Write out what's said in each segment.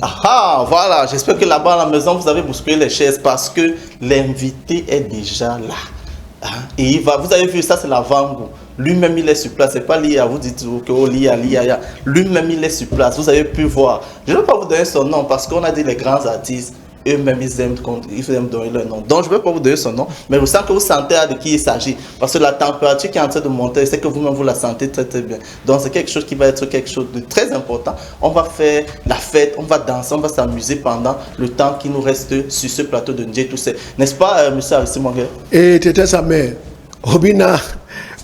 Ah, voilà, j'espère que là-bas à la maison, vous avez bousculé les chaises parce que l'invité est déjà là. Hein? Et vous avez vu, ça c'est l'avant-goût. Lui-même, il est sur place. C'est pas l'IA, vous dites que oh, l'IA. Lui-même, il est sur place. Vous avez pu voir. Je ne vais pas vous donner son nom parce qu'on a dit les grands artistes. Eux-mêmes, ils aiment donner leur nom. Donc, je ne vais pas vous donner son nom, mais je sens que vous sentez de qui il s'agit. Parce que la température qui est en train de monter, c'est que vous-même, vous la sentez très, très bien. Donc, c'est quelque chose qui va être quelque chose de très important. On va faire la fête, on va danser, on va s'amuser pendant le temps qui nous reste sur ce plateau de Ndjé Toussé. N'est-ce pas, monsieur Arissi Mongue? Et tu ça, mais, Obina,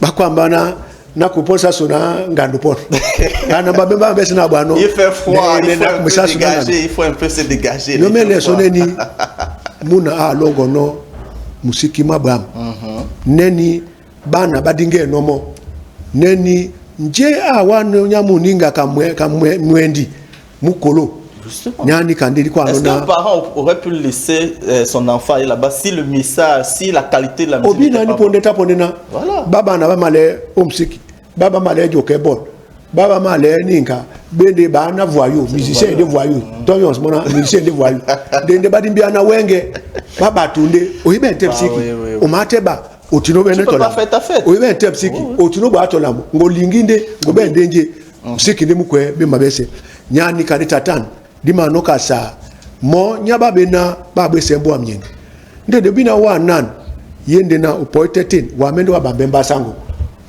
Bakwambana, na kuposa sona ngandupon. Il fait froid, il faut un peu se dégager. No mele soneni muna longono musiki mabam. Neni bana badinge nomo. Neni nje wanu nyamuninga kamwe mwendi mukolo. Est-ce qu'un parent aurait pu laisser son enfant aller là-bas si le message, si la qualité de la musique n'était pas bonne? Voilà. Baba na male omsiki. Baba male jokebon. Baba male ninka. Bende bana voyou, musicien de voyou. Toyon mona musicien de voyou. Dende badimbi na wenge. Baba tunde. Oyibe ntepsiki. O mateba. Otino bene tola. Oyibe ntepsiki. Otino ba tola. Ngolinginde ngobende nje. Musiki ndi mukwe be mabese. Nyani kanita tan. Dima noka sa mo nyaba bena babwe sembo amnyenge ndede bina wa nan yende na upoitetin wa mendo wa bambemba sango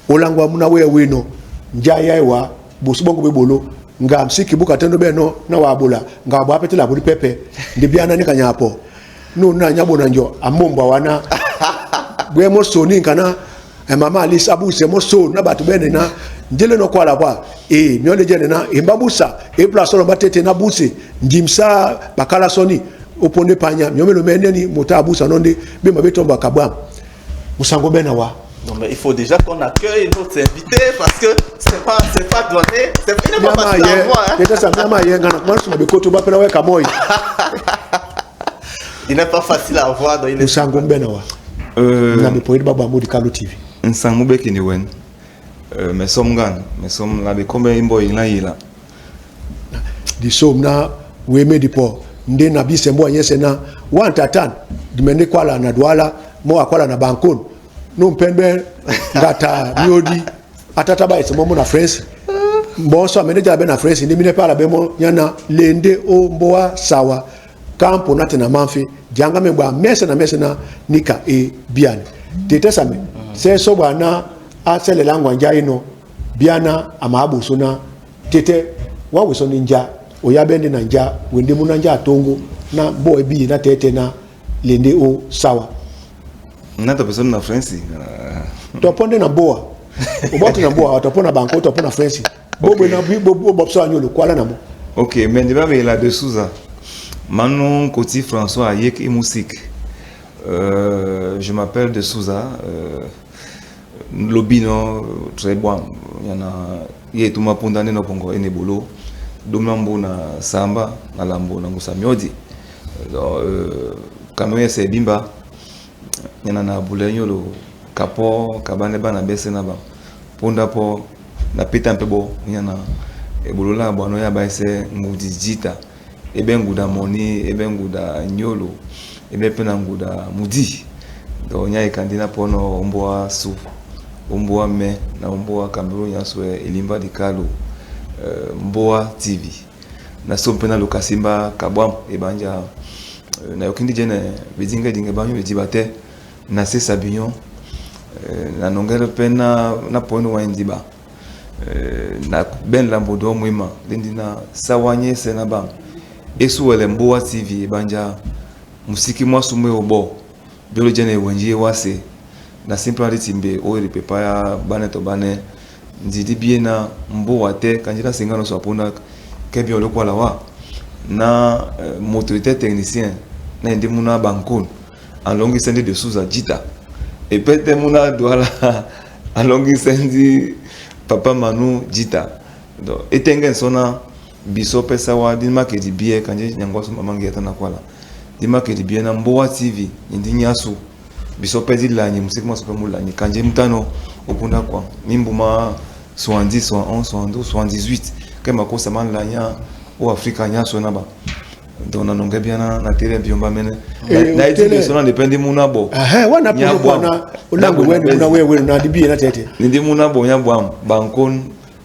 olangwa muna we wino njaya wa busubongo bebolo nga msiki buka tendo beno na wabula nga bwa petela buli pepe ndibiana ni kanyapo no na nyabo na njo amomba wana bwe mo soni kana mama alisa buse mo so na batu bene na njele no kwala kwa miole jene na imbabusa plaso batete na buse njimsa bakala soni oponde panya myomelo meneni motabusa nonde be mabetomba kabwa musango bena wa. Non mais il faut déjà qu'on accueille notre invité parce que c'est pas donné, il n'est pas facile à voir. Il n'est pas facile à voir donc il est musango bena wa. Na me baba mudi Kalu TV. Nsango beki ni wen. Mais sommes là de combien imbo ila di somna weme dipo nde na bisembo nyese na wantatan dimende kwala na douala mo akwala na bankon no mpembe ngata miodi atata ba isemo na France bonso manager be na France ndi mine pala be mo nyana lende o mboa sawa kampo natena manfi janga memba mese na nika biane tetesa me se so bwana asele langwa njaino biana amabu suna tete wawe so ninja oyabende na nja wende munanja atongo na boy bi na tete na lende o sawa na to person na France to ponde na boa oboto na boa to pona banko to pona France bobo na bobo so anyolo kwala na mo. OK, mais ndeba be la de Souza Manon Koti François Ayek et musique. Je m'appelle de Souza Lobino très bon. Il y en a yetu mapondane no pongo enebolo domlambo na samba na lambo na ngusamiodi kamwe se bimba yana na bulenyolo kapo kabane bana bese na ba ponda po na pita mpebo yana ebolola bwano ya baise ngudi jita ebe nguda moni ebe nguda nyolo ebe pena nguda mudi do nya ikandina pono omboa su omboa me na omboa Cameroun yaswe elimba di Kalu Mboa TV na sompena lokasimba kabwam ebanja na yokindi jene bizinga dinge banyo bidibate na se sabignon na nongere pena na pono wa indiba na ben lambodo mwima lindina sawanye senaba esuwele Mboa TV ebanja musiki mwasumwe obo biolo jene wenjie wase na simple timbe o ripepa ya bane to bane ndidi biena Mboa te kanjira singano so apona kebio lo kwala wa na motorité technicien na ndi muna bankon en longi sendi de Souza Jita et pete muna douala en longi sendi papa Manu Jita do etengen sona biso pesa wa di makedi bie kanje nyangwa so mamangi atana kwala di makedi bie na Mboa TV ndi nyasu biso pezi la nyi musiki maso pemula nyi kanje mtano opunda kwa mimbuma 70 71 72 78 kema ko samana la nya o Afrika nya so na ba donc on a bien na télé puis on va mener na télé ça dépend de mon abo wana pour bwana unango wewe una wewe na dibi na tete ndi mon abo nya bwam bankon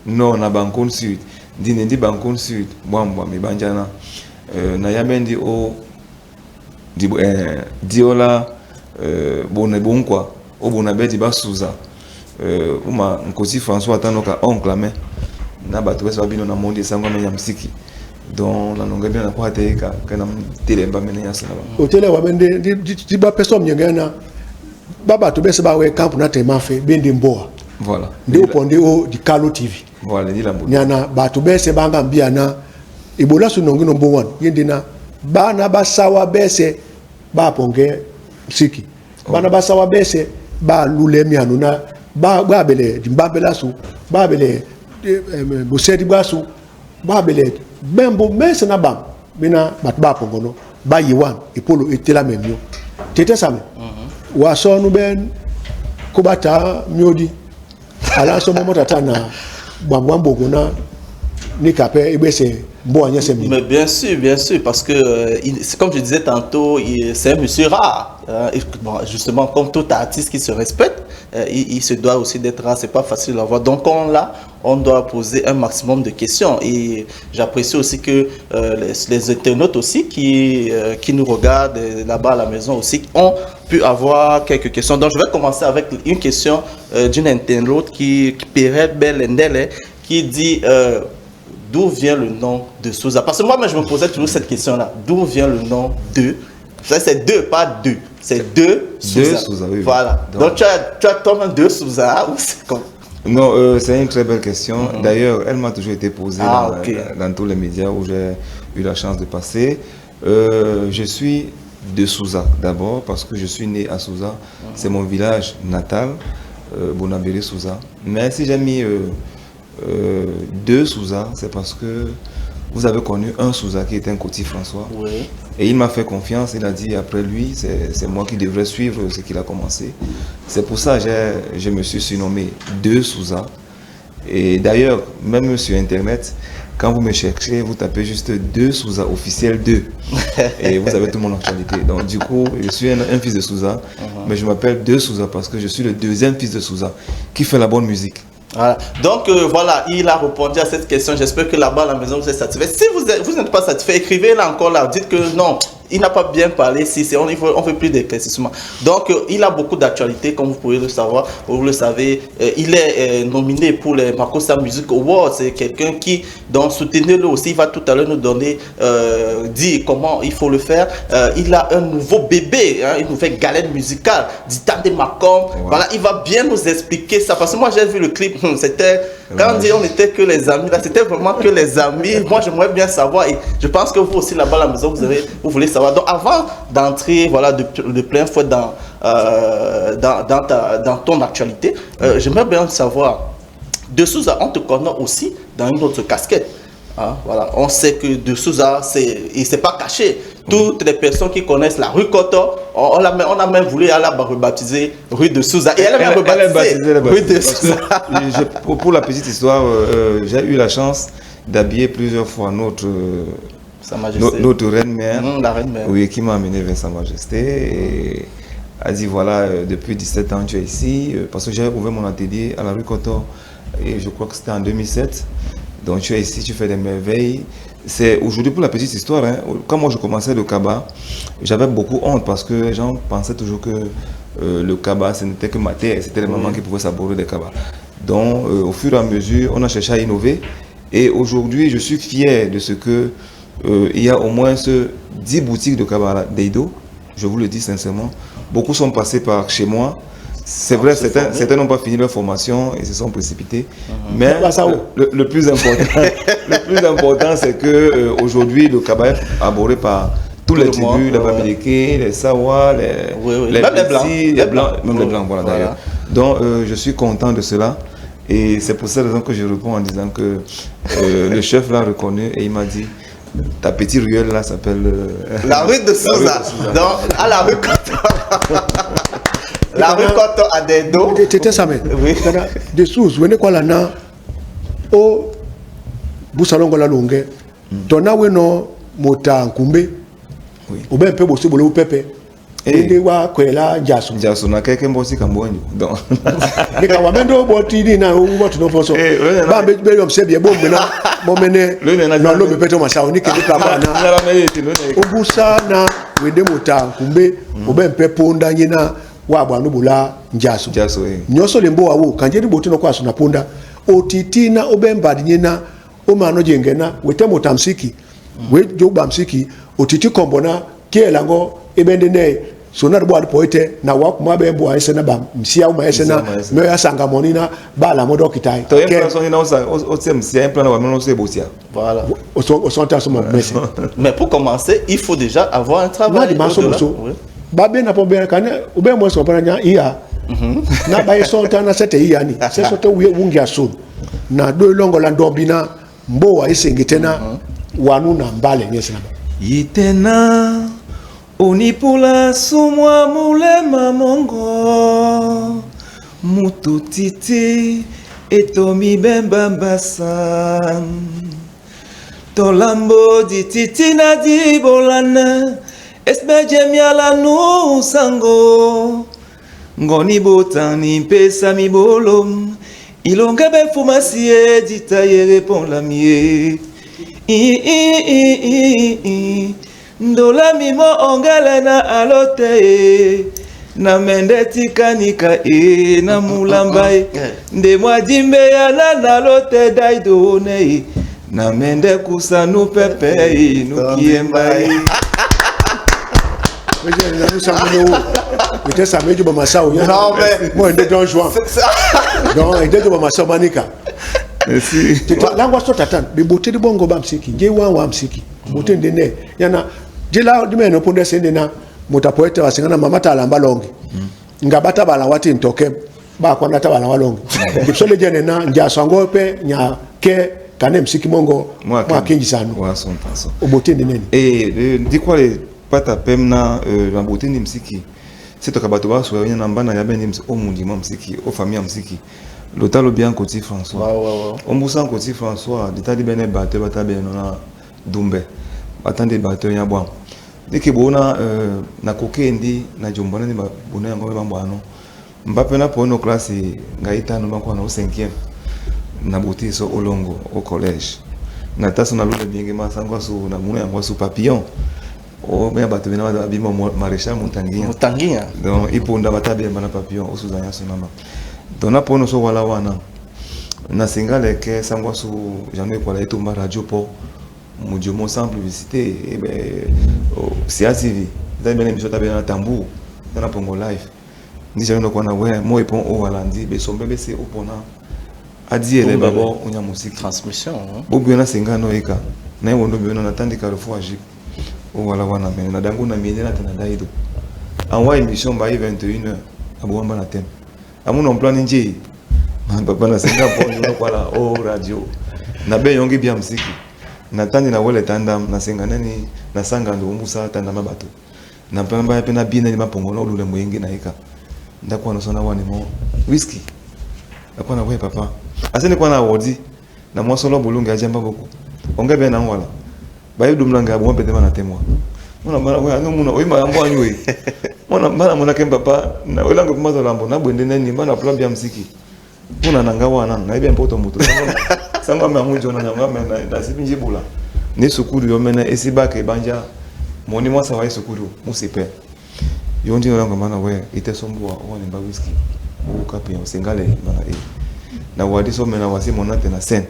no na bankon sud ndi bankon sud bwam mi banjana na yamendi o diola bona bonkwa o bona beti basuza uma nkosi François tanoka oncle mais na bato besa bino na monde sango na msiki donc la longue bien na kwa teka kana tele mba mena ya sana o tele wa bende di ba personne nyengana baba to besa ba we camp na tema fe bende mboa voilà ndio ponde o di Kalo TV voilà ni la mbo nyana bato bese banga mbia na ibola su nongino mbonwan yendina bana basawa bese ba ponge msiki bana basawa bese ba lulemi anuna ba bele dimbabela su ba bele bosedi basu ba bele bembo mese na bam bina batba pongono ba yiwan epolo etela memio tete same wa sonu ben kubata miodi ala so momo tata na bwambwambo gona ni kapé ebese mbo anyese mi. Mais bien sûr, parce que comme je disais tantôt, c'est un monsieur rare. Bon, justement, comme tout artiste qui se respecte, il se doit aussi d'être rare. C'est pas facile à voir. Donc on doit poser un maximum de questions. Et j'apprécie aussi que les internautes aussi qui nous regardent là-bas à la maison aussi ont pu avoir quelques questions. Donc je vais commencer avec une question d'une internaute qui Pierrette Bellendele qui dit d'où vient le nom de Souza? Parce que moi, je me posais toujours cette question-là. D'où vient le nom de? C'est deux, pas deux. C'est deux Souza. Oui. Voilà. Donc tu as toi-même deux Souza ou c'est comme... Non, c'est une très belle question. D'ailleurs, elle m'a toujours été posée dans tous les médias où j'ai eu la chance de passer. Je suis de Souza d'abord parce que je suis né à Souza. C'est mon village natal, Bonabéré Souza. Mais si j'ai mis deux Souza, c'est parce que vous avez connu un Souza qui était un Coty François. Oui. Et il m'a fait confiance, il a dit après lui, c'est moi qui devrais suivre ce qu'il a commencé. C'est pour ça que je me suis surnommé deux Souza. Et d'ailleurs, même sur Internet, quand vous me cherchez, vous tapez juste deux Souza, officiel 2. Et vous avez tout mon actualité. Donc du coup, je suis un fils de Souza, mais je m'appelle deux Souza parce que je suis le deuxième fils de Souza qui fait la bonne musique. Voilà. Donc voilà, il a répondu à cette question. J'espère que là-bas à la maison vous êtes satisfait. Si vous n'êtes pas satisfait, écrivez-le encore là. Dites que non, il n'a pas bien parlé. On fait plus d'éclaircissement. Donc il a beaucoup d'actualité, comme vous pouvez le savoir. Vous le savez, il est nominé pour les Makossa Music Awards. C'est quelqu'un qui, donc soutenez-le aussi. Il va tout à l'heure nous donner, dire comment il faut le faire. Il a un nouveau bébé, une nouvelle galette musicale, Ditande Macom. Voilà, il va bien nous expliquer ça. Parce que moi j'ai vu le clip. C'était quand on n'était que les amis, là c'était vraiment que les amis. Moi j'aimerais bien savoir et je pense que vous aussi là-bas à la maison vous voulez savoir. Donc avant d'entrer voilà de plein fouet dans ton actualité, j'aimerais bien savoir de Souza, on te connaît aussi dans une autre casquette. Hein, voilà, on sait que de Souza, il s'est pas caché. Toutes les personnes qui connaissent la rue Koto, on a même voulu la rebaptiser rue de Souza. Et elle a même rebaptisé rue de Souza. Pour la petite histoire, j'ai eu la chance d'habiller plusieurs fois notre reine-mère, la reine-mère, oui, qui m'a amené vers Sa Majesté. Et a dit voilà, depuis 17 ans tu es ici, parce que j'ai ouvert mon atelier à la rue Koto, et je crois que c'était en 2007. Donc tu es ici, tu fais des merveilles. C'est aujourd'hui pour la petite histoire. Hein, quand moi je commençais le Kaba, j'avais beaucoup honte parce que les gens pensaient toujours que le Kaba, ce n'était que ma terre, c'était les mamans qui pouvaient savourer des Kaba. Donc au fur et à mesure, on a cherché à innover. Et aujourd'hui, je suis fier de ce que il y a au moins 10 boutiques de Kaba d'Eido. Je vous le dis sincèrement. Beaucoup sont passés par chez moi. C'est vrai, certains n'ont pas fini leur formation et se sont précipités. Mais le plus important, c'est que aujourd'hui le Kaba est abordé par tous les tribus, les Bamileke, les Sawa, les Blancs, même les Blancs, voilà d'ailleurs. Donc je suis content de cela. Et c'est pour cette raison que je réponds en disant que le chef l'a reconnu et il m'a dit ta petite ruelle là s'appelle la rue de Souza. Donc à la rue Koto. La rue Koto à des dos. C'était ça, mais des sous, vous venez quoi là, au Boussalongo la longue. Donna, oui, non, mota nkumbe Oui. ou bien peu bosso bolo pepe et wa kwela jaso jaso na keke mbosi kambonyo donc mais quand même do boti ni na ou botu no foso ba be be yom se bien bon mena mo mene na lo be peto masa oni ke ka bana obusa na we de mota nkumbe ou bien peu ponda nyina wa bwa no bola jaso nyoso le mbo awo kanje ni botu no kwa so na ponda otitina obemba nyina o mano jengena we te mota msiki we joba msiki otiti kombona kielango ebende ne sonar bo poete na wa kuma be bo ayesena ba msia uma ayesena me ya sanga monina ba la modo kitai to en place on ina o tem msia en plan wa menon se botia voilà au centre so mais pour commencer il faut déjà avoir un travail ba be na pombe kana ube mo so paranya iya na ba isonta na sete iya ni se so to wungia so na do longo la ndobina mbo wa isengitena wanu na mbale nyesina yitena onipula sumwa mulema mongo mututiti etomi bemba basan tolambo dititi na dibolana esbeje miala nu sango ngoni botani pesa mi bolom ilonga be fumasie ditaye répond la mie ndola mimo ongele na alote na mende tikanika na mulamba nde mwadimbe ya na alote daido ne na mende kusanu pepe nukiemba Wewe na nusamino ite samejo ba masao ya non mais moi de Don Juan donc ite ba masao manika merci langwa so tatan be bote bongo ba msiki nje wa msiki bote ndene yana jela dimeno ponde sende na mutapoete wasingana mamata alamba longi ngabata bala wati ntoke ba kwa nata bala walongi kipsole jene na nja sangope nya ke kane msiki mongo mwa kinji sanu wa son paso obote ndene di kwa le pata pemna la bote ndi msiki c'est to kabato ba so yana mbana ya beni o mundi mo msiki o famille msiki lotalo bien Koti François on musa Koti François ditali bene batte bata beno na dumbe atande batte ya bwa dike bona na kokendi na jombona ni bona yango be bambano mbape na pono classe ngaita no makwa na 5e na bote so olongo au collège na taso na lule bingi masangwa so na muna yango so papillon o me bato bena ba bimo maréchal Montanguia donc iponda batabe bana papillon o suzanya so mama dona pono so wala wana na singale ke sangwa so jamais kwa la etomba radio po mujomo sans publicité et ben cia TV dans ben émission tabe na tambour dans Pongo live ni jamais kwa na we mo epon o wala ndi be sombe be se opona adi ele babo onya musique transmission bobu na singano eka na wondo be na tandika Carrefour Agip o wala wana me na dangu na miende na tena daido envoie émission ba 21h abouamba na thème amuno en plan nje papa na Singapour yo kwa la o radio na be yongi bia msiki na tandi na wele tandam na sengana ni na sangando umusa tandama bato na pamba ya pena bina ni mapongo no lule moyenge na eka ndakwa na sona wani mo whisky akwa na we papa asene kwa na wodi na mo solo bulunga jamba boko onga be na wala bayi dumlanga bo mpete na temwa mona bana we anu muna oima yambo anywe mona bana mona kemba pa na welango kumazo lambo na bwende neni bana plan bia msiki mona nanga wana na ibe mpoto muto sangwa mamunjo na nyanga na sipinji bula ni sukuru yo mena esibaka banja moni mwasa wa sukuru musipe yondi no ngama na we ite sombwa woni ba whisky ukapi ya singale bana na wadi so mena wasi monate na sen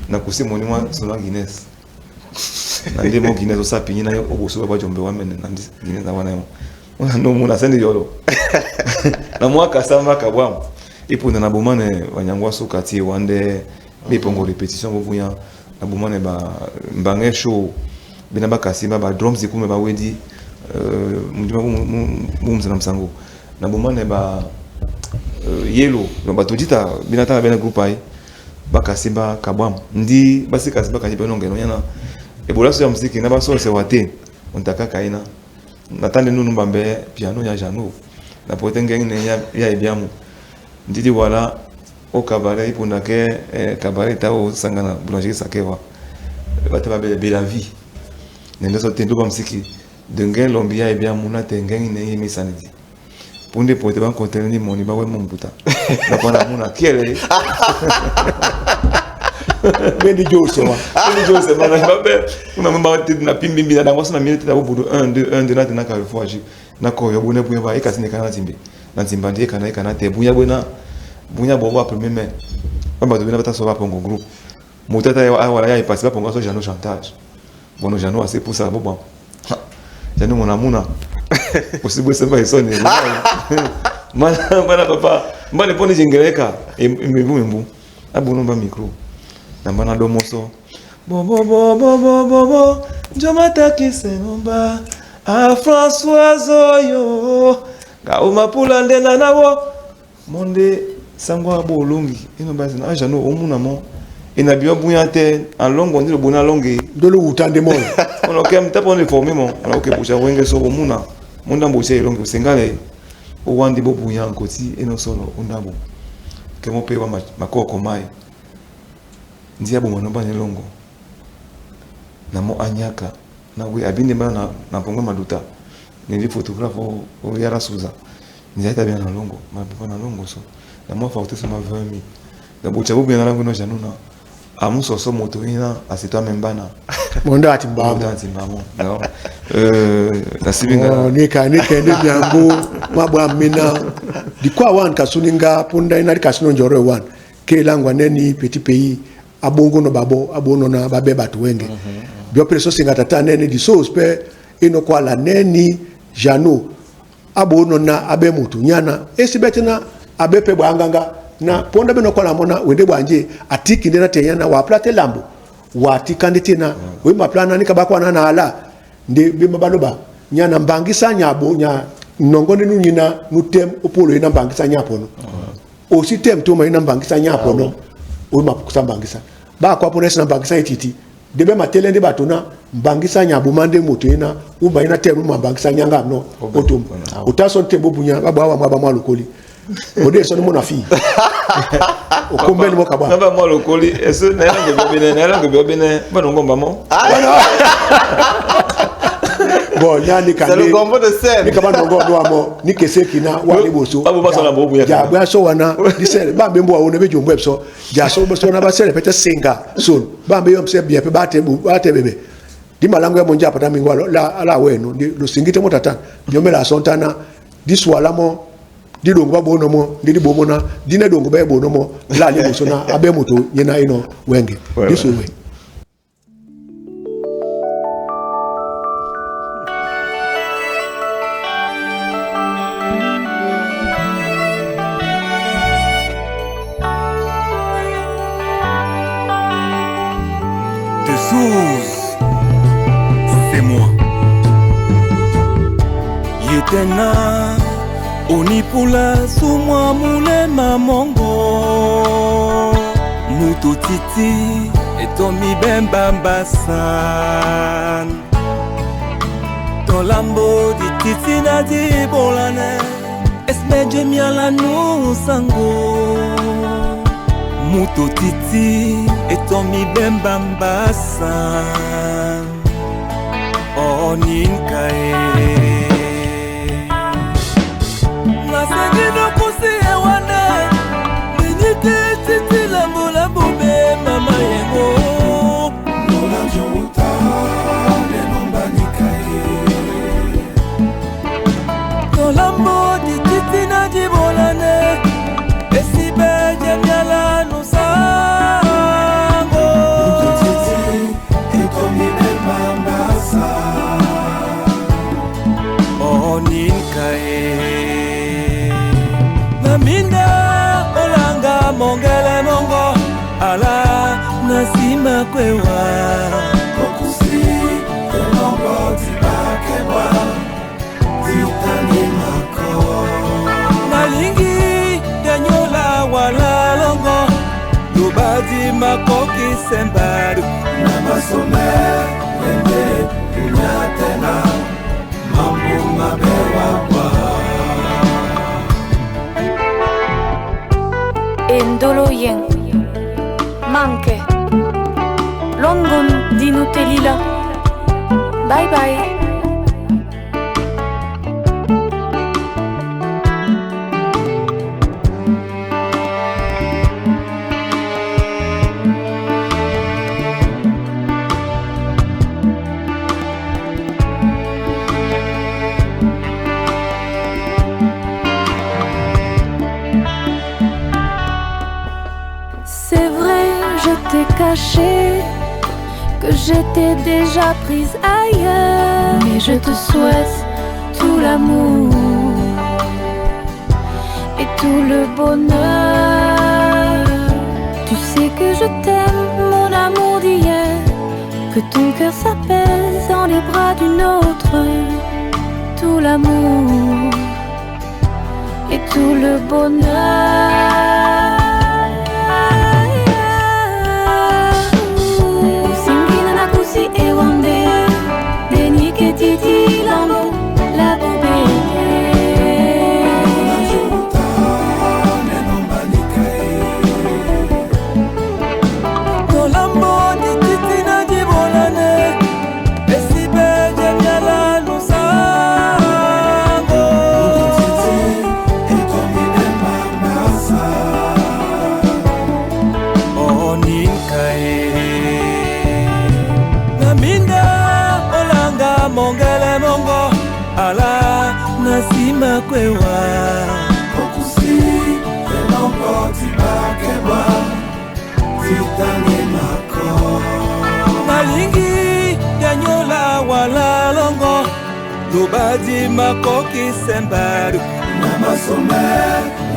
na kusi moni mwa sona Guinness na ndi mo Guinness osapi na yo obuso ba jombe wa mena na ndi Guinness na wana yo ona no muna sendi yolo na mwaka samba kabwa ipo na bomane wanyangwa so kati wande Pongo répétition bovuya na bomane ba mbange show bina ba kasima ba drums ikume ba wedi mundima mumzana msango na bomane ba yellow no ba todita bina ta bena groupe ai ba kasima kabwam ndi basi kasima kanyibe no ngeno yana ebola so ya muziki na ba so se wate ontaka kaina natande nunu mbambe piano ya jano na potenge ne ya ebiamu ndidi wala au cabaret ipona ke cabaret ta o sangana boulangerie sakewa bataba be la vie nende so tendo ba msiki dengen lombia e bien muna tengen ne yemi sanidi punde pote ba kontene ni moni ba we mumbuta na kona muna kiele Bendi Jose wa. Bendi Jose mana ba be una mba na pimbimbi na dango so na minute na bobudu 1 2 na ka fo aji na ko yo bune buya ba ikasine kana timbe na timba ndie kana te buya bona bunya bo ba premier mai ba do bina bata so ba pongo groupe mutata ya wala ya ipasi ba pongo so jano chantage bono jano assez pour ça bon jano mon amuna possible c'est pas eso ne mana papa mbane poni jingereka mbu abuno ba micro na mbana do moso bo jomata kisenomba a François Oyo ga umapula ndena nawo monde sangwa bolongi ino basi na jano omuna mo ina bio bunyate en longo ndilo bona longi ndolo utande mo ono kem tapo ni former mo ala ke pucha wenge so omuna munda mboche longi usengale o wandi bo bunya nkoti ino solo undabo ke mo pe wa makoko mai ndia bo mwana banye longo na mo anyaka na we abinde bana na pongo maduta ni photographe o yara suza ndia tabia na longo ma na longo so na mo fa utesa ma 20000 na bocha bo bien na longo no januna amuso so moto ina asitwa membana monda atimbamo no na sibinga nika ndi byangu mabwa mina dikwa wan kasuninga punda ina kasino njoro wan ke langwa neni petit pays abongo no babo abono na babe batu wenge bio preso singa tata neni di sospe ino kwa la neni jano abono na abe mutu nyana esibetina abe pe bwanganga na ponda beno kwa la mona wende bwanje atiki ndena tenyana wa plate lambo wa tikanditi na we maplana ni kabakwa na ala ndi bima baloba nyana mbangisa nyabo nya nongone nunyina nutem opolo ina mbangisa nyapo no o sitem to ma ina mbangisa nyapo no we mapukusa mbangisa ba kwa pona sina mbangisa ititi debe matele ndi batuna mbangisa nyabo mande moto ina uba ina teru mbangisa nyanga no otum utaso tembo bunya baba wa mwaba mwalukoli ode so ni mona fi okombeni mo kabwa naba mwalukoli eso na yanga biobene bano ngomba mo bon nyani kande c'est le combo de scène ni kabano ngondo amo ni keseki na wali boso babu basala bobu ya ja bwa so wana disere bambe mbo one bejo mbo so ja so boso na basere pete singa so bambe yo mse bia pe bate bebe di malango ya monja pata mingwalo la wenu ndi lo singite motata nyomela sontana diswala mo di dongo ba bono mo ndi bomo na di ne dongo ba bono mo la le boso na abe moto yena ino wenge disuwe c'est moi. Yetena onipula sumwa mule mamongo mutu titi etomi bembambasan tolambo di titi na di bolane esme jemiala nu sango mutu titi etomi bembambasan oninkae nasangino kusi ewane ninyite titi lambola bobe mama yengo nola jota lenomba nikae tolambo di titi na di bolane esibe jemiala nusango titi etomi bembambasa oninkae Naminda olanga mongele mongo ala nasima kwewa kokusi elongo tibakebwa titani mako nalingi danyola wala longo lubadi makoki sembaru namasome ende unyatena mambu mabewa kwa Endolo yen manke London di Nutelila Bye bye. C'est vrai, je t'ai caché que j'étais déjà prise ailleurs. Mais je te souhaite tout l'amour et tout le bonheur. Tu sais que je t'aime, mon amour d'hier, que ton cœur s'apaise dans les bras d'une autre. Tout l'amour et tout le bonheur. Mongele mongo ala nasima kwewa okusi elongo tibakeba titane mako malingi yanyola wala longo lubadi makoki sembaru namasome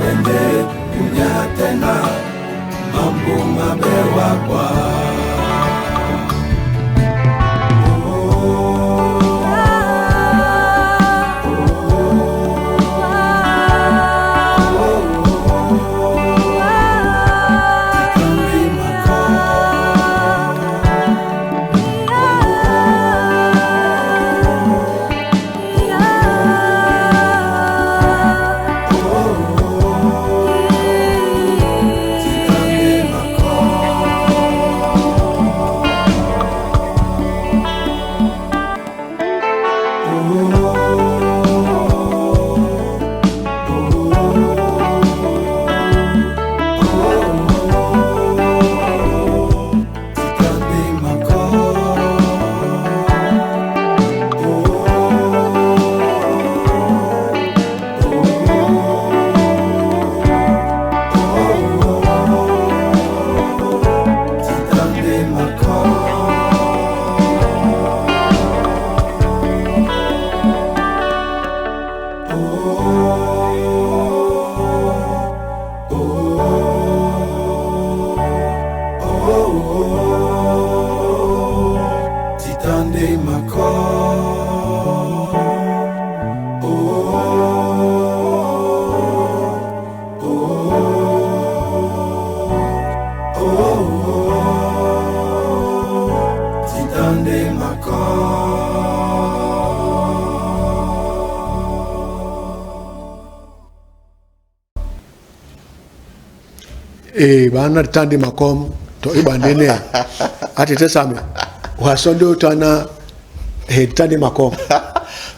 wende kunyatena mambo mabewa kwa e bana tandi makom to ibandene atete same wasondo tana tandi makom.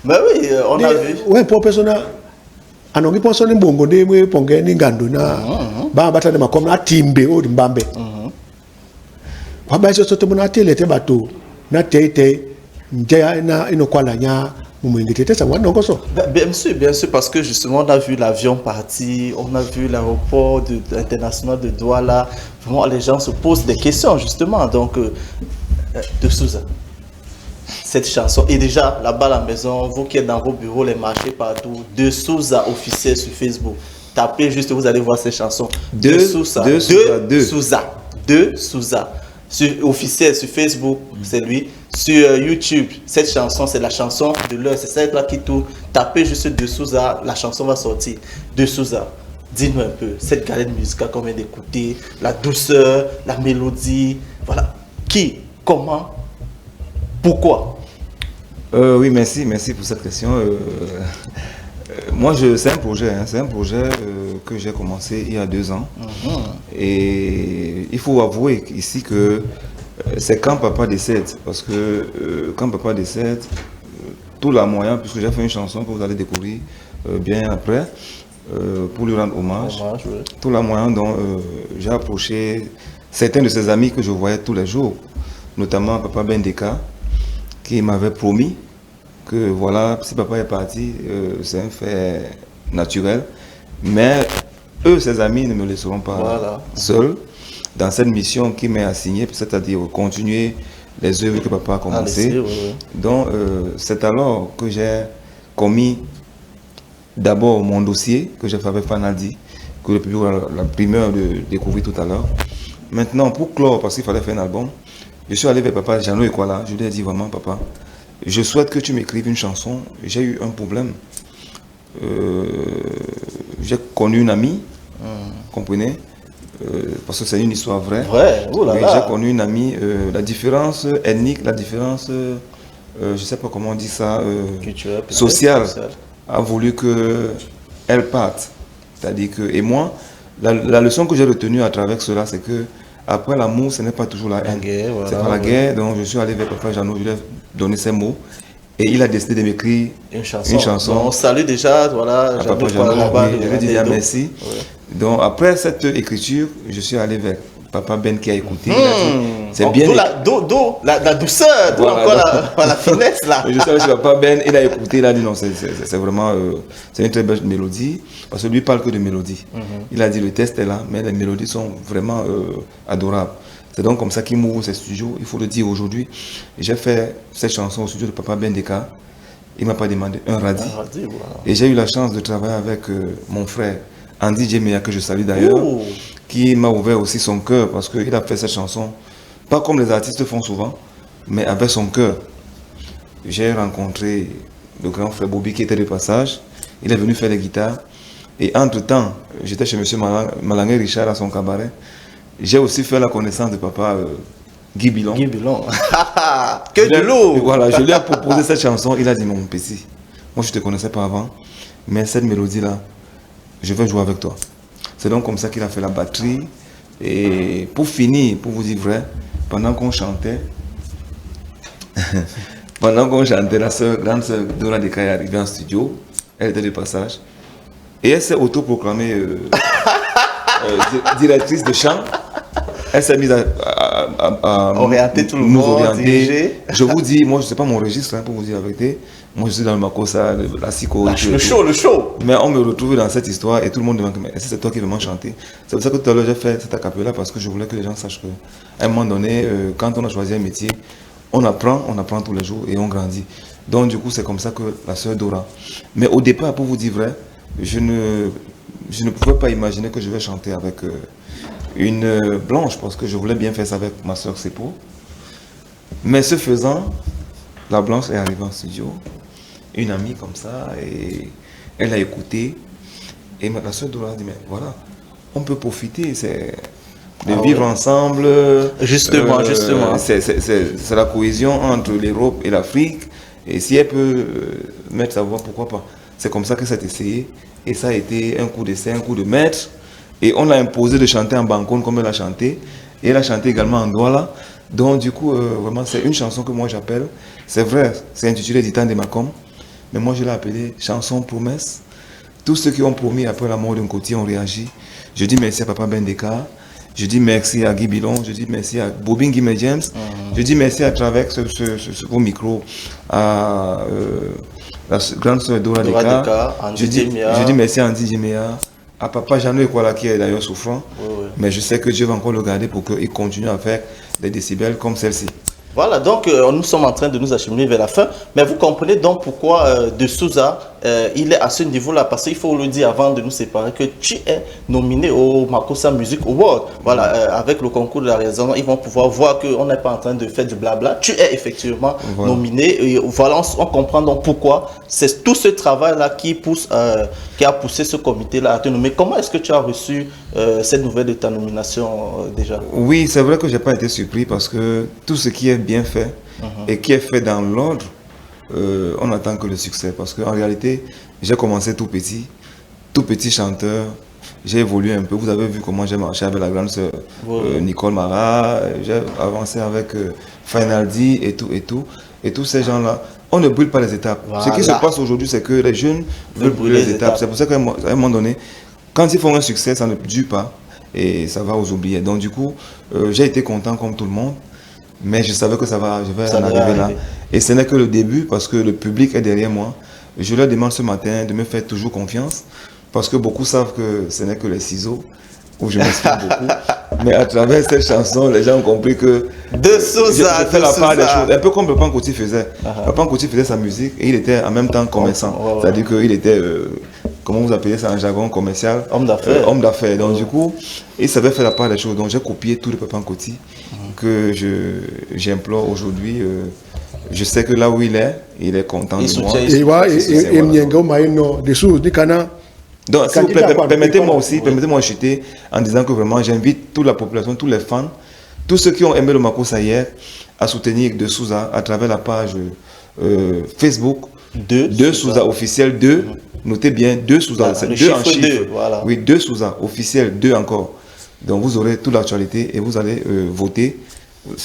Mais oui, on a vu. Ouais, pour personne anongi personne mbongo de mwe ponge ni ngandu na ba batane makom na timbe o mbambe. Kwa ba soto mona tele te bato na tete nja na inokwala nya bien sûr, parce que justement on a vu l'avion partir, on a vu l'aéroport international de Douala. Vraiment, les gens se posent des questions justement. Donc, de Souza, cette chanson, et déjà là-bas à la maison, vous qui êtes dans vos bureaux, les marchés partout, de Souza officiel sur Facebook, tapez juste, vous allez voir ces chansons. De Souza, de Souza. Officiel sur Facebook, c'est lui. Sur YouTube, cette chanson, c'est la chanson de l'heure. C'est celle-là qui tourne. Tapez juste de Souza, la chanson va sortir. De Souza, dis-nous un peu, cette galette musicale qu'on vient d'écouter, la douceur, la mélodie, voilà. Qui, comment, pourquoi? Oui, merci pour cette question. Moi, c'est un projet, que j'ai commencé il y a 2 ans. Et il faut avouer ici que c'est quand papa décède. Parce que quand papa décède, tout la moyen, puisque j'ai fait une chanson que vous allez découvrir bien après, pour lui rendre hommage. Oui. Tout la moyen dont j'ai approché certains de ses amis que je voyais tous les jours, notamment papa Bendeka, qui m'avait promis que voilà, si papa est parti, c'est un fait naturel. Mais eux, ses amis, ne me laisseront pas seul dans cette mission qui m'est assignée, c'est-à-dire continuer les œuvres que papa a commencées. Donc, c'est alors que j'ai commis d'abord mon dossier que j'ai fait avec Fanaldi, que le public a la primeur de découvrir tout à l'heure. Maintenant, pour clore, parce qu'il fallait faire un album, je suis allé vers papa Jeannot Ekwala. Je lui ai dit vraiment, papa, je souhaite que tu m'écrives une chanson. J'ai eu un problème. J'ai connu une amie, comprenez, parce que c'est une histoire vraie. J'ai connu une amie, la différence ethnique, la différence, je ne sais pas comment on dit ça, sociale, a voulu qu'elle parte. C'est-à-dire que, et moi, la leçon que j'ai retenue à travers cela, c'est que après l'amour, ce n'est pas toujours la haine. C'est pas la guerre. Donc je suis allé vers papa Jeannot, je lui ai donné ces mots. Et il a décidé de m'écrire une chanson. Donc, on salue déjà, voilà, Papa Jeannot, je lui ai dit merci. Ouais. Donc après cette écriture, je suis allé vers papa Ben qui a écouté. C'est bien. La douceur, voilà, encore la finesse là. Je suis allé chez papa Ben, il a écouté, il a dit non, c'est vraiment c'est une très belle mélodie, parce que lui parle que de mélodie. Il a dit le texte est là, mais les mélodies sont vraiment adorables. C'est donc comme ça qu'il m'ouvre ses studios, il faut le dire aujourd'hui. J'ai fait cette chanson au studio de papa Bendeka. Il ne m'a pas demandé un radis. Voilà. Et j'ai eu la chance de travailler avec mon frère Andy Djemea, que je salue d'ailleurs, qui m'a ouvert aussi son cœur, parce qu'il a fait cette chanson, pas comme les artistes font souvent, mais avec son cœur. J'ai rencontré le grand frère Bobby qui était de passage. Il est venu faire les guitares. Et entre-temps, j'étais chez M. Malangué Richard à son cabaret. J'ai aussi fait la connaissance de papa Guy Bilon. Guy Bilon. Que de l'eau. Voilà, je lui ai proposé cette chanson. Il a dit, mon petit, moi je ne te connaissais pas avant, mais cette mélodie-là, je vais jouer avec toi. C'est donc comme ça qu'il a fait la batterie. Et pour finir, pour vous dire vrai, pendant qu'on chantait, la grande sœur Dora Deka est arrivée en studio. Elle était de passage. Et elle s'est autoproclamée directrice de chant. Elle s'est mise à orienter tout le nous monde, orienter. diriger. Je vous dis, moi je ne sais pas mon registre, hein, pour vous dire la vérité. Moi je suis dans le Makossa, la Siko. Le show. Mais on me retrouve dans cette histoire et tout le monde demande, mais est-ce que c'est toi qui veux m'en chanter? C'est pour ça que tout à l'heure j'ai fait cette acapella, parce que je voulais que les gens sachent qu'à un moment donné, quand on a choisi un métier, on apprend tous les jours et on grandit. Donc du coup c'est comme ça que la sœur Dora. Mais au départ, pour vous dire vrai, je ne pouvais pas imaginer que je vais chanter avec une blanche, parce que je voulais bien faire ça avec ma soeur Sepo. Mais ce faisant, la blanche est arrivée en studio, une amie comme ça, et elle a écouté. Et la soeur Dora a dit, mais voilà, on peut profiter, c'est de vivre ensemble. Justement. C'est la cohésion entre l'Europe et l'Afrique. Et si elle peut mettre sa voix, pourquoi pas? C'est comme ça que ça a été essayé. Et ça a été un coup d'essai, un coup de maître. Et on l'a imposé de chanter en Bankone comme elle a chanté. Et elle a chanté également en Douala. Donc du coup, vraiment, c'est une chanson que moi j'appelle. C'est vrai, c'est intitulé Ditan de Macom. Mais moi je l'ai appelée chanson promesse. Tous ceux qui ont promis après la mort d'un côtier ont réagi. Je dis merci à papa Bendeka. Je dis merci à Guy Bilon. Je dis merci à Bobin Guy James. Je dis merci à travers vos micros à la grande sœur Dora Deka. Je dis merci à Andy Djemea, à papa Jeannot Ekwala qui est d'ailleurs souffrant. Mais je sais que Dieu va encore le garder pour qu'il continue à faire des décibels comme celle-ci. Voilà, donc nous sommes en train de nous acheminer vers la fin. Mais vous comprenez donc pourquoi De Souza, il est à ce niveau-là. Parce qu'il faut le dire avant de nous séparer que tu es nominé au Makossa Music Award. Voilà, avec le concours de la raison, ils vont pouvoir voir qu'on n'est pas en train de faire du blabla. Tu es effectivement nominé. Et voilà, on comprend donc pourquoi c'est tout ce travail-là qui a poussé ce comité-là à te nommer. Comment est-ce que tu as reçu cette nouvelle de ta nomination déjà? Oui, c'est vrai que je n'ai pas été surpris parce que tout ce qui est bien fait et qui est fait dans l'ordre, on attend que le succès. Parce qu'en réalité, j'ai commencé tout petit chanteur. j'ai évolué un peu. Vous avez vu comment j'ai marché avec la grande sœur Nicole Mara, j'ai avancé avec Finaldi et tout. Et tous ces gens-là, on ne brûle pas les étapes. Voilà. Ce qui se passe aujourd'hui, c'est que les jeunes veulent brûler les étapes. C'est pour ça qu'à un moment donné, quand ils font un succès, ça ne dure pas et ça va aux oubliés. Donc du coup, j'ai été content comme tout le monde, mais je savais que je vais en arriver là. Et ce n'est que le début parce que le public est derrière moi. Je leur demande ce matin de me faire toujours confiance parce que beaucoup savent que ce n'est que les ciseaux où je m'exprime beaucoup. Mais à travers cette chanson, les gens ont compris que de Souza, je fais la part des choses. Un peu comme Papa Nkoti faisait. Papa Nkoti faisait sa musique et il était en même temps commerçant. C'est-à-dire qu'il était, comment vous appelez ça en jargon commercial? Homme d'affaires. Donc du coup, il savait faire la part des choses. Donc j'ai copié tout le Papa Nkoti que j'implore aujourd'hui. Je sais que là où il est content de moi. Donc, s'il vous plaît, permettez-moi de chuter en disant que vraiment, j'invite toute la population, tous les fans, tous ceux qui ont aimé le Makossa hier, à soutenir de Souza à travers la page Facebook de Souza officiel 2. Notez bien 2 Souza, c'est 2 en chiffre. Voilà. Oui, 2 Souza officiel 2 encore. Donc, vous aurez toute l'actualité et vous allez voter.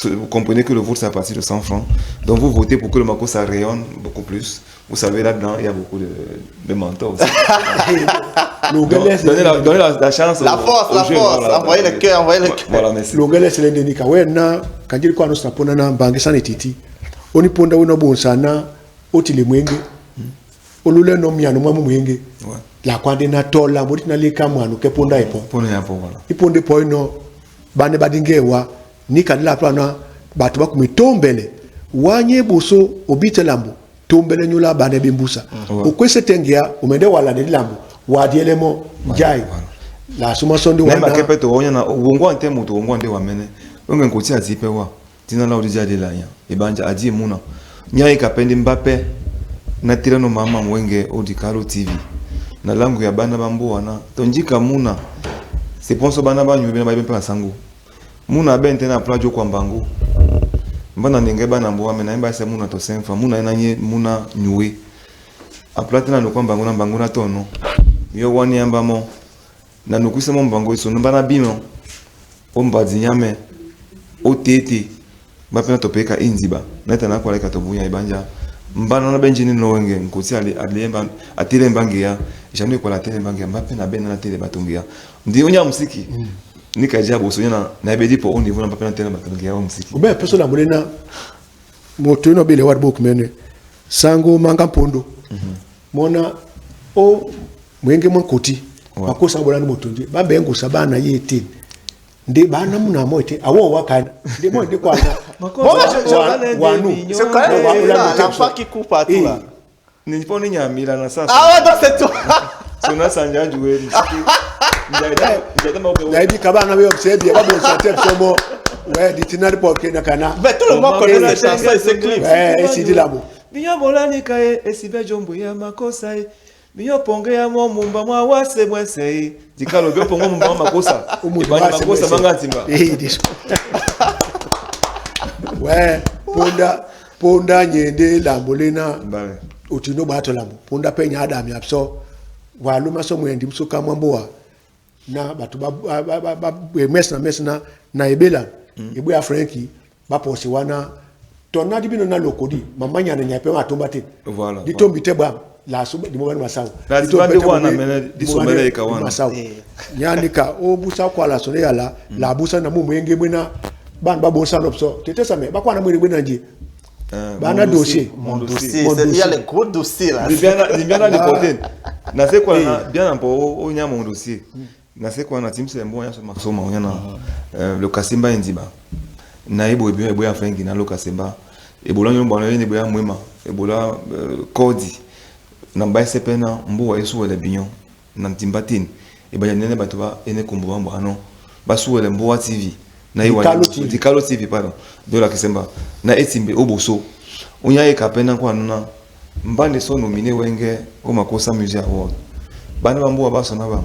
Vous comprenez que le vote c'est à partir de 100 francs. Donc vous votez pour que le Makossa rayonne beaucoup plus. Vous savez là-dedans il y a beaucoup de mentors aussi. Donnez la chance. La force. Envoyez le cœur, Voilà, merci. L'ongele c'est l'indénica. Ouais na kanjiri kwa nosa pona na bangisana titi. Oni ponda wona bonsana otile mwenge. Olule no miano mwamu mwenge. La kwande na tola moti na leka mwanu ke ponda epo. Pona yapo voilà. Iponde poino bane badingewa. Ni kadila plana batu bakumitombele wanye buso obite lambo tombele nyula bane bimbusa ukwese tengia umende wala ne lambo wadielemo jai la suma sondi wana même kepeto wonya na wongo ante mutu wongo ande wamene onge nkoti azipe wa tina la odija de la nya ebanja adi muna nya ikapendi Mbappe na tirano mama mwenge odikalo TV na langu ya bana bambo wana tonjika muna c'est ponso bana ba nyube na ba bempa sangu muna bente na plajo kwa mbangu mbana ndenge bana mbo amena imba se muna to senfa muna enanye muna nyuwe aplate na kwa mbangu na mbangu na tono yo wani amba mo na nukuse mo mbangu iso mbana bimo o mbadzi nyame o tete bapena topeka inziba neta na kwa leka tobunya ibanja mbana na benjini no wenge nkuti aliemba atile mbangia jamwe kwa la tele mbangia mbapena bena na tele batungia ndi unya musiki Nika boso na bedi po on niveau na papa na tena batangia wa musiki. Ube peso la molena moto no bele warbo kumene. Sango manga pondo. Mona o mwenge mwankoti. Makosa bolana motonje. Bambe ngo sabana yete. Nde bana muna moite awo wakana. Nde mo nde kwa na. Wanu. C'est quand même l'enfant qui coupe à tout là. Ni poni nyamira na sasa. Ah ouais, c'est toi. Sona sanja juwe musiki. Là, il dit Kabana veut observer, va bon sentir somo. Ouais, dit Tinari Poké Nakana. Mais tout le monde connaît la chanson et ses clips. Ouais, c'est dit là-bas. Biyo bolani kae, esibe jombo ya Makossa. Biyo ponge ya mo mumba mwa wase mwese. Dikalo biyo pongo mumba Makossa. Ibani Makossa manga timba. Ouais, ponda nyende lambolena. Utino bato lambo. Ponda penya adam yapso. Waluma so mwendi msuka mwamboa. Na batu mesna na ebela ebu ya Franki baposi wana tonadi bino na lokodi mamanya na nyape matomba te voilà ditombi te ba la so di mobana masawo na ditombi wana mele disomele ikawana masawo nyanika obusa kwa la sole yala la busa na mu mwenge mwena ban babonsa lopso tetesa me bakwana mwene mwena nje bana dossier mon dossier il y a les gros dossiers là bien les poten na c'est quoi bien pour o nya mon dossier na c'est quoi na timse mbo ya soma nya na le kasimba indiba na ebo ya Franki na lo kasimba ebola nyo bwana ne boya mwema ebola kodi na mba sepena mbo wa yesu wala binyo na timbatini ebaya nene batuba ene kumbuwa mbo ano basu wala mbo wa TV na iwa Dikalo TV pardon de la kasimba na etimbe oboso unya e kapena kwa nuna mbande so nominé wenge o Makossa Music Award bana bambo baso na ba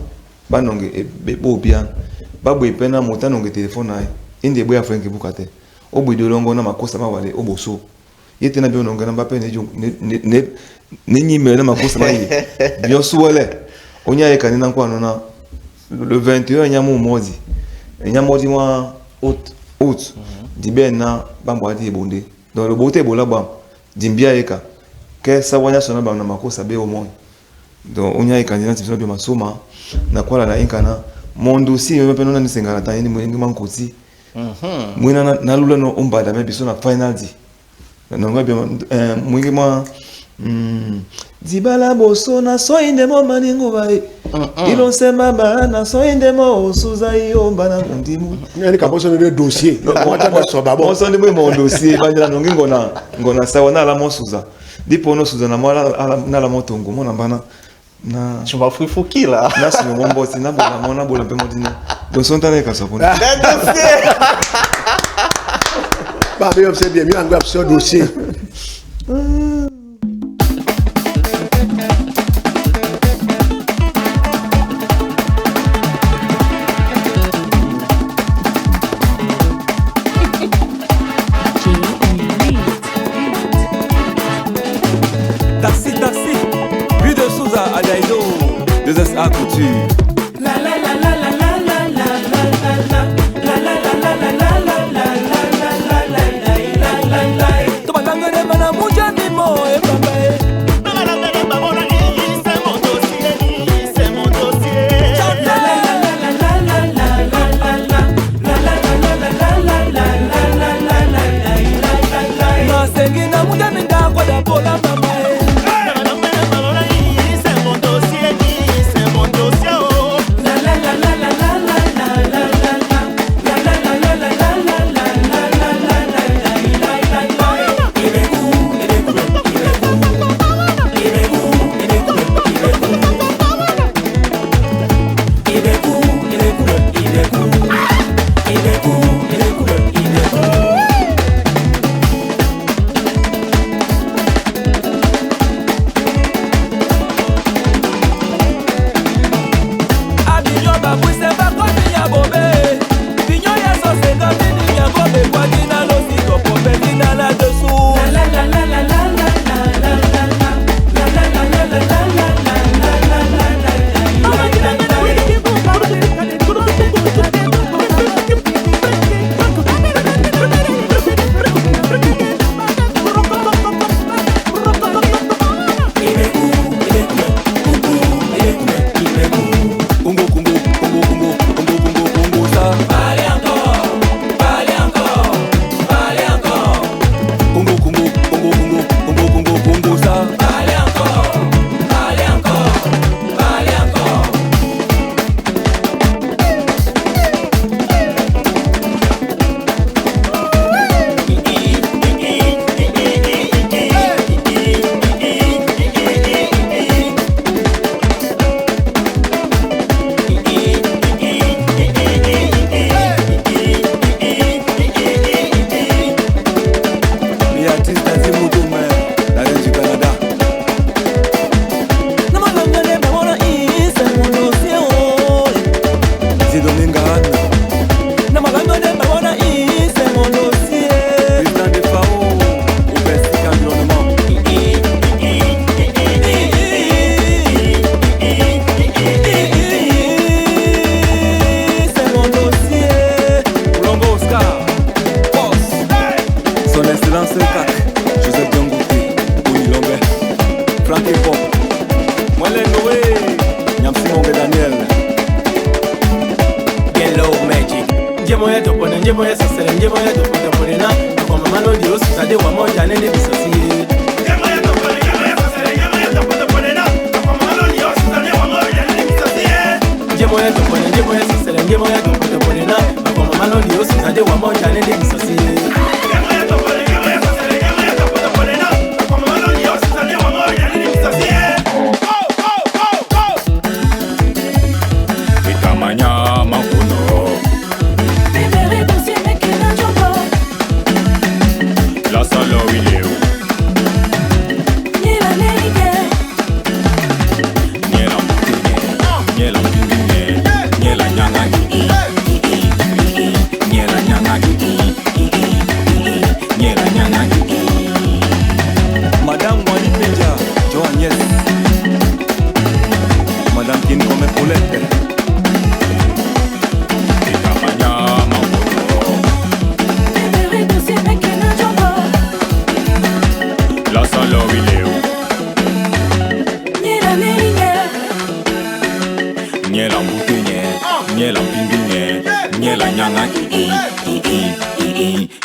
banonge bebo bien babwe pena motanonge téléphone na inde boya Franki bukate obwidolongo na Makossa ma wale oboso yete na biononge na Mbappe ne nyimele na Makossa ma yi bio suwele onya e kanina kwa nuna le 21 nyamu modi nyamodi moi août dibena bambwadi ebonde dans le beauté bola bam dimbia eka que ça wanya sona bam na makosa be au monde donc onya eka ndina tibso be masoma na kwala na inkana mondo aussi me penona ni sengala ta ni mwengi mankoti mwina na lula no ombada me biso na final di no ngabe mwingi ma Dibala boso na so indemo maningo vai ilo sema bana so indemo suza iyo bana ndimu yani kaboso ne dossier wata ba so babo so ndimo mo dossier bandira no ngona sawa na la mo suza dipo no suza na mala na la motongo mona bana na tu vas frifuki là na sino mombo tina bona mona bola pe modina donc son tane ka so pona ba be observe bien mi angwa so dossier à couture. La la la la la la la la la la la la la la la la la la la la. To batanga de mana muja ni mo e papa e. La la la la babona ni c'est mon dossier. La la la la la la la la la la la la. Ma sengi na muja minga kwa da bola mama e.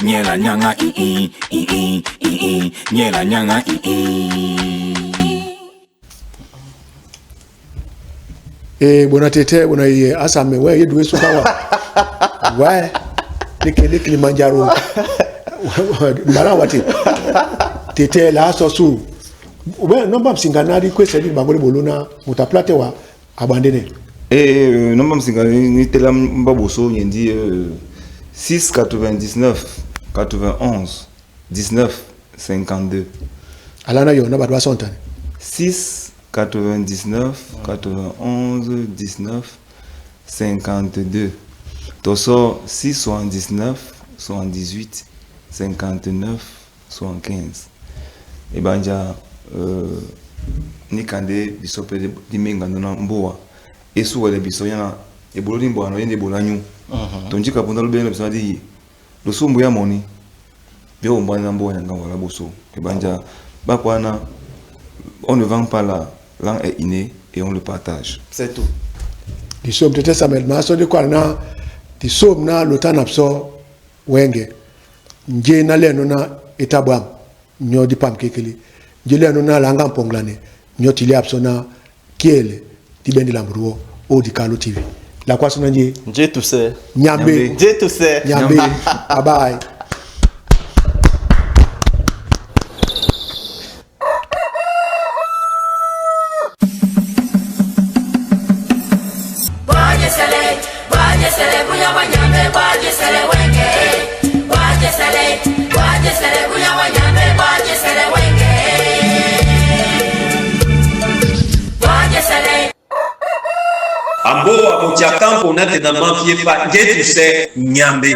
nyela nyanga nyela nyanga bona tete bona ye asame we ye duwe sukawa ouais les Kilimanjaro mara wati tete la sosu ouais non pas singanari kwese li bangole bolona mutaplate wa abandonné non pas singanari ni tela mbaboso nyendi 6,99 91 19 52 alana yo na badwa sontane 6,99 91 19 52 Tosso 6,79 78 59 75 et banja ni kande bisope di menga na mboa esu wale bisoyana e bolodi mboa no yende bolanyu tonji ka pondalo bene biso di lo sumbu ya moni bio mboa na mboa nyanga wala boso e banja bakwana on ne vend pas là, l'un est inné et on le partage. C'est tout. Di som tete Samuel maso de kwana di som na lotan abso wenge nje na leno na etabam nyo di pam kekeli nje leno na langa mponglane nyo tili abso na kiele di bendi lambruo o di Kalo TV la kwa sona nje tout c'est nyambe Dieu tout c'est nyambe bye bye. Ambo abocha kampo na tena mafie pa jetu se nyambe